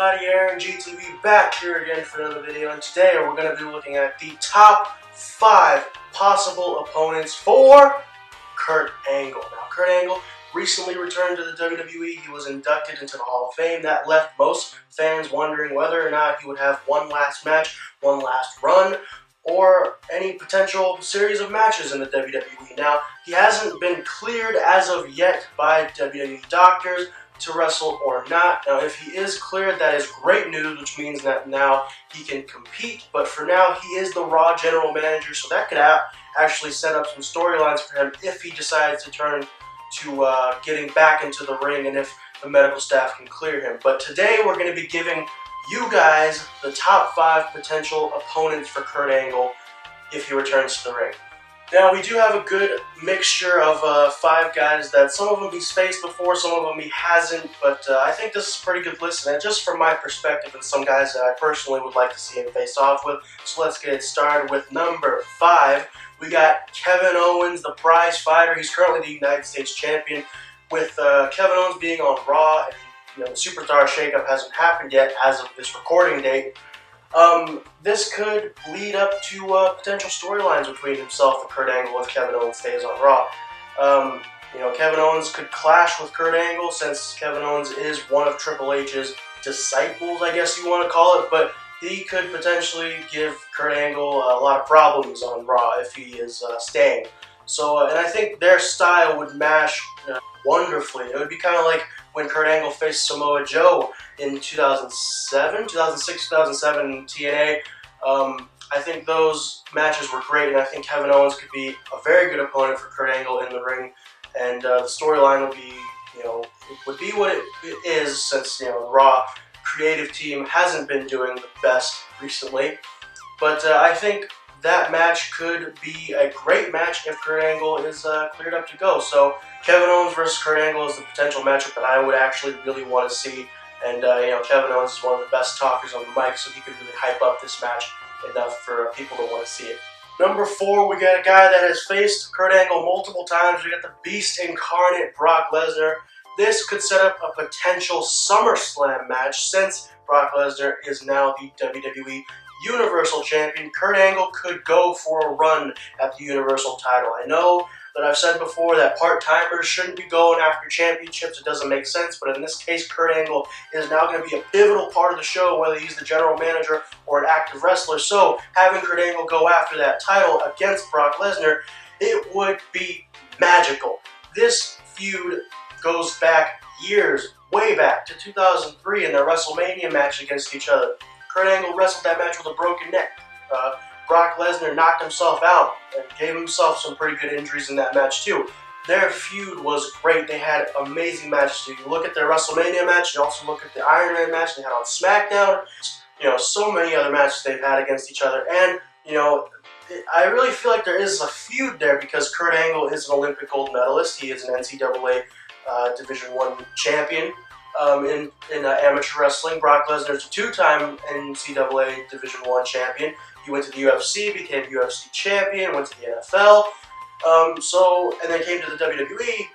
everybody, Aaron GTV back here again for another video, and today we're going to be looking at the top 5 possible opponents for Kurt Angle. Now, Kurt Angle recently returned to the WWE. He was inducted into the Hall of Fame. That left most fans wondering whether or not he would have one last match, one last run, or any potential series of matches in the WWE. Now, he hasn't been cleared as of yet by WWE doctors to wrestle or not. Now, if he is cleared, that is great news, which means that now he can compete. But for now, he is the Raw general manager, so that could actually set up some storylines for him if he decides to turn to getting back into the ring and if the medical staff can clear him. But today, we're going to be giving you guys the top 5 potential opponents for Kurt Angle if he returns to the ring. Now, we do have a good mixture of 5 guys that some of them he's faced before, some of them he hasn't, but I think this is a pretty good list, and just from my perspective and some guys that I personally would like to see him face off with. So let's get it started with number 5. We got Kevin Owens, the prize fighter. He's currently the United States champion. With Kevin Owens being on Raw, and the Superstar shakeup hasn't happened yet as of this recording date. This could lead up to potential storylines between himself and Kurt Angle if Kevin Owens stays on Raw. Kevin Owens could clash with Kurt Angle since Kevin Owens is one of Triple H's disciples, I guess you want to call it, but he could potentially give Kurt Angle a lot of problems on Raw if he is staying. So, and I think their style would mash wonderfully. It would be kind of like when Kurt Angle faced Samoa Joe in 2006, 2007 TNA. I think those matches were great, and I think Kevin Owens could be a very good opponent for Kurt Angle in the ring, and the storyline would be, would be what it is since, the Raw creative team hasn't been doing the best recently. But I think that match could be a great match if Kurt Angle is cleared up to go. So Kevin Owens versus Kurt Angle is the potential matchup that I would actually really want to see. And Kevin Owens is one of the best talkers on the mic, so he could really hype up this match enough for people to want to see it. Number 4, we got a guy that has faced Kurt Angle multiple times. We got the Beast incarnate, Brock Lesnar. This could set up a potential SummerSlam match since Brock Lesnar is now the WWE Universal Champion. Kurt Angle could go for a run at the Universal title. I know that I've said before that part-timers shouldn't be going after championships. It doesn't make sense, but in this case, Kurt Angle is now going to be a pivotal part of the show, whether he's the general manager or an active wrestler. So having Kurt Angle go after that title against Brock Lesnar, it would be magical. This feud goes back years, way back to 2003 in their WrestleMania match against each other. Kurt Angle wrestled that match with a broken neck. Brock Lesnar knocked himself out and gave himself some pretty good injuries in that match too. Their feud was great. They had amazing matches. You look at their WrestleMania match, you also look at the Iron Man match they had on SmackDown. So many other matches they've had against each other. And, I really feel like there is a feud there because Kurt Angle is an Olympic gold medalist. He is an NCAA Division I champion. In amateur wrestling. Brock Lesnar is a 2-time NCAA Division I champion. He went to the UFC, became UFC champion, went to the NFL, and then came to the WWE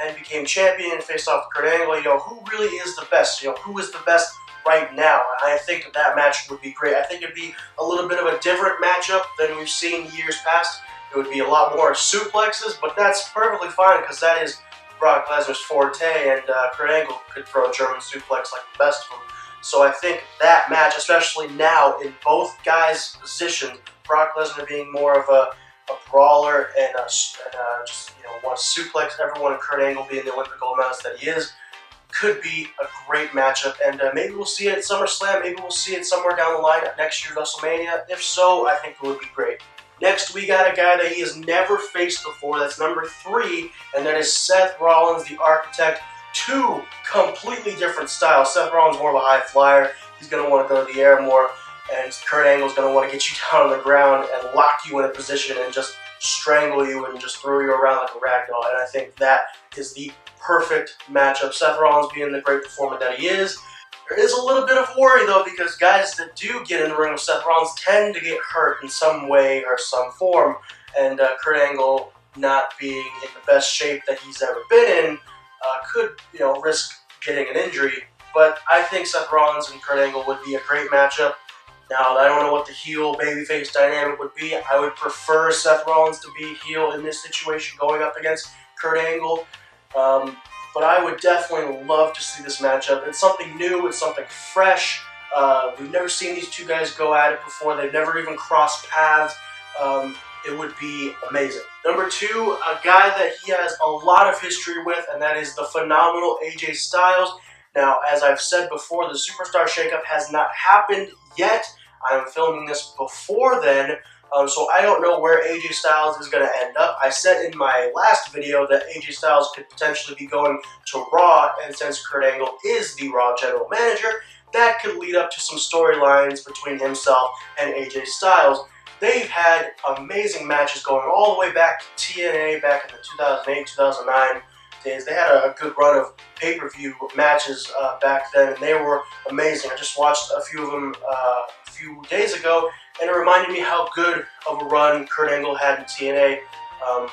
and became champion and faced off with Kurt Angle. Who really is the best? Who is the best right now? And I think that match would be great. I think it'd be a little bit of a different matchup than we've seen years past. It would be a lot more suplexes, but that's perfectly fine because that is Brock Lesnar's forte, and Kurt Angle could throw a German suplex like the best of them. So I think that match, especially now in both guys' positions, Brock Lesnar being more of a brawler and just want to suplex everyone, and Kurt Angle being the Olympic gold medalist that he is, could be a great matchup. And maybe we'll see it at SummerSlam. Maybe we'll see it somewhere down the line at next year's WrestleMania. If so, I think it would be great. Next, we got a guy that he has never faced before. That's number 3, and that is Seth Rollins, the Architect. 2 completely different styles. Seth Rollins is more of a high flyer. He's going to want to go to the air more, and Kurt Angle is going to want to get you down on the ground and lock you in a position and just strangle you and just throw you around like a rag doll. And I think that is the perfect matchup. Seth Rollins being the great performer that he is. There is a little bit of worry, though, because guys that do get in the ring with Seth Rollins tend to get hurt in some way or some form, and Kurt Angle not being in the best shape that he's ever been in could, risk getting an injury. but I think Seth Rollins and Kurt Angle would be a great matchup. Now, I don't know what the heel babyface dynamic would be. I would prefer Seth Rollins to be heel in this situation going up against Kurt Angle. But I would definitely love to see this matchup. It's something new. It's something fresh. We've never seen these two guys go at it before. They've never even crossed paths. It would be amazing. Number two, a guy that he has a lot of history with, and that is the phenomenal AJ Styles. Now, as I've said before, the Superstar Shakeup has not happened yet. I'm filming this before then, so I don't know where AJ Styles is going to end up. I said in my last video that AJ Styles could potentially be going to Raw, and since Kurt Angle is the Raw General Manager, that could lead up to some storylines between himself and AJ Styles. They've had amazing matches going all the way back to TNA back in the 2008-2009 days. They had a good run of pay-per-view matches back then, and they were amazing. I just watched a few of them a few days ago, and it reminded me how good of a run Kurt Angle had in TNA,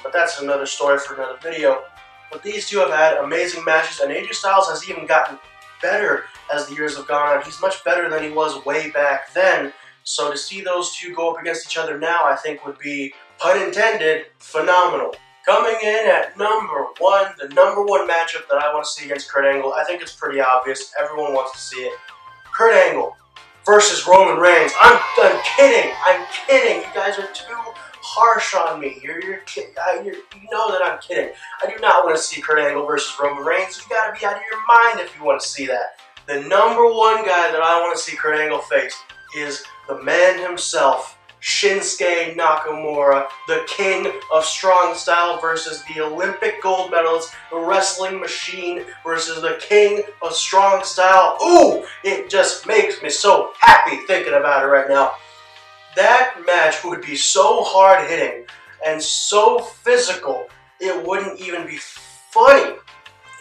but that's another story for another video. But these two have had amazing matches, and AJ Styles has even gotten better as the years have gone on. He's much better than he was way back then. So to see those two go up against each other now, I think would be, pun intended, phenomenal. Coming in at number one, the number one matchup that I want to see against Kurt Angle, I think it's pretty obvious. Everyone wants to see it. Kurt Angle versus Roman Reigns. I'm kidding. I'm kidding. You guys are too harsh on me. You know that I'm kidding. I do not want to see Kurt Angle versus Roman Reigns. You got to be out of your mind if you want to see that. The number one guy that I want to see Kurt Angle face is the man himself, Shinsuke Nakamura, the king of strong style versus the Olympic gold medalist, the wrestling machine versus the king of strong style. Ooh, it just makes me so happy thinking about it right now. That match would be so hard-hitting and so physical, it wouldn't even be funny.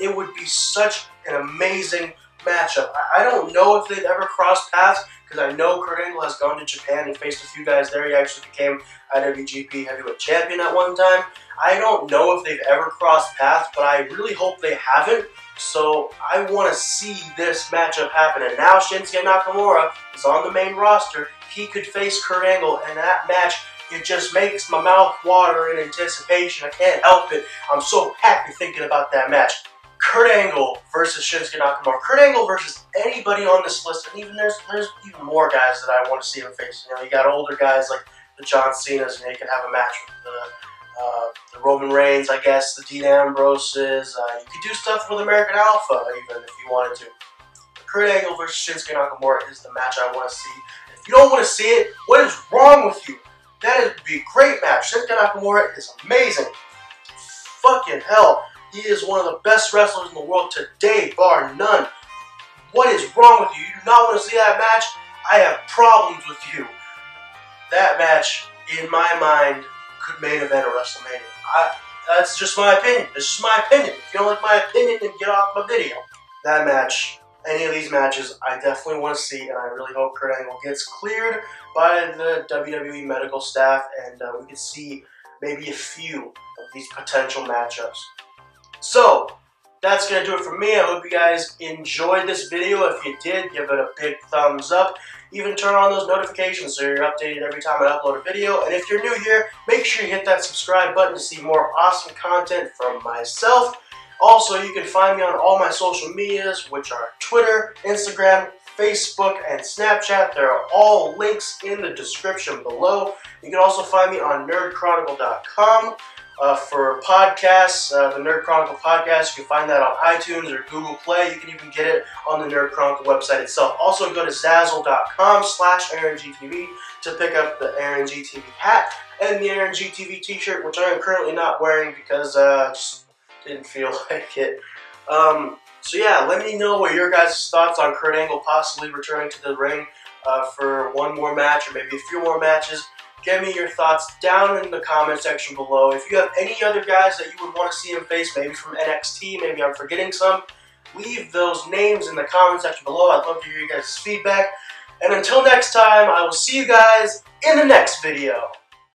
It would be such an amazing matchup. I don't know if they've ever crossed paths, because I know Kurt Angle has gone to Japan and faced a few guys there. He actually became IWGP Heavyweight Champion at one time. I don't know if they've ever crossed paths, but I really hope they haven't. So I want to see this matchup happen. And now Shinsuke Nakamura is on the main roster. He could face Kurt Angle, and that match, it just makes my mouth water in anticipation. I can't help it. I'm so happy thinking about that match. Kurt Angle versus Shinsuke Nakamura. Kurt Angle versus anybody on this list, and even there's even more guys that I want to see him face. You know, you got older guys like the John Cena's, and they can have a match with the Roman Reigns, I guess, the Dean Ambroses. You could do stuff with American Alpha even if you wanted to. But Kurt Angle versus Shinsuke Nakamura is the match I want to see. If you don't want to see it, what is wrong with you? That would be a great match. Shinsuke Nakamura is amazing. Fucking hell. He is one of the best wrestlers in the world today, bar none. What is wrong with you? You do not want to see that match? I have problems with you. That match, in my mind, could main event a WrestleMania. That's just my opinion. This is my opinion. If you don't like my opinion, then get off my video. That match, any of these matches, I definitely want to see, and I really hope Kurt Angle gets cleared by the WWE medical staff, and we can see maybe a few of these potential matchups. So, that's going to do it for me. I hope you guys enjoyed this video. If you did, give it a big thumbs up. Even turn on those notifications so you're updated every time I upload a video. And if you're new here, make sure you hit that subscribe button to see more awesome content from myself. Also, you can find me on all my social medias, which are Twitter, Instagram, Facebook, and Snapchat. There are all links in the description below. You can also find me on nerdchronicle.com. For podcasts, the Nerd Chronicle podcast, you can find that on iTunes or Google Play. You can even get it on the Nerd Chronicle website itself. Also, go to Zazzle.com/AaronGTV to pick up the Aaron GTV hat and the Aaron GTV t-shirt, which I am currently not wearing because I just didn't feel like it. So yeah, let me know what your guys' thoughts on Kurt Angle possibly returning to the ring for one more match or maybe a few more matches. Give me your thoughts down in the comment section below. If you have any other guys that you would want to see him face, maybe from NXT, maybe I'm forgetting some, leave those names in the comment section below. I'd love to hear you guys' feedback. And until next time, I will see you guys in the next video.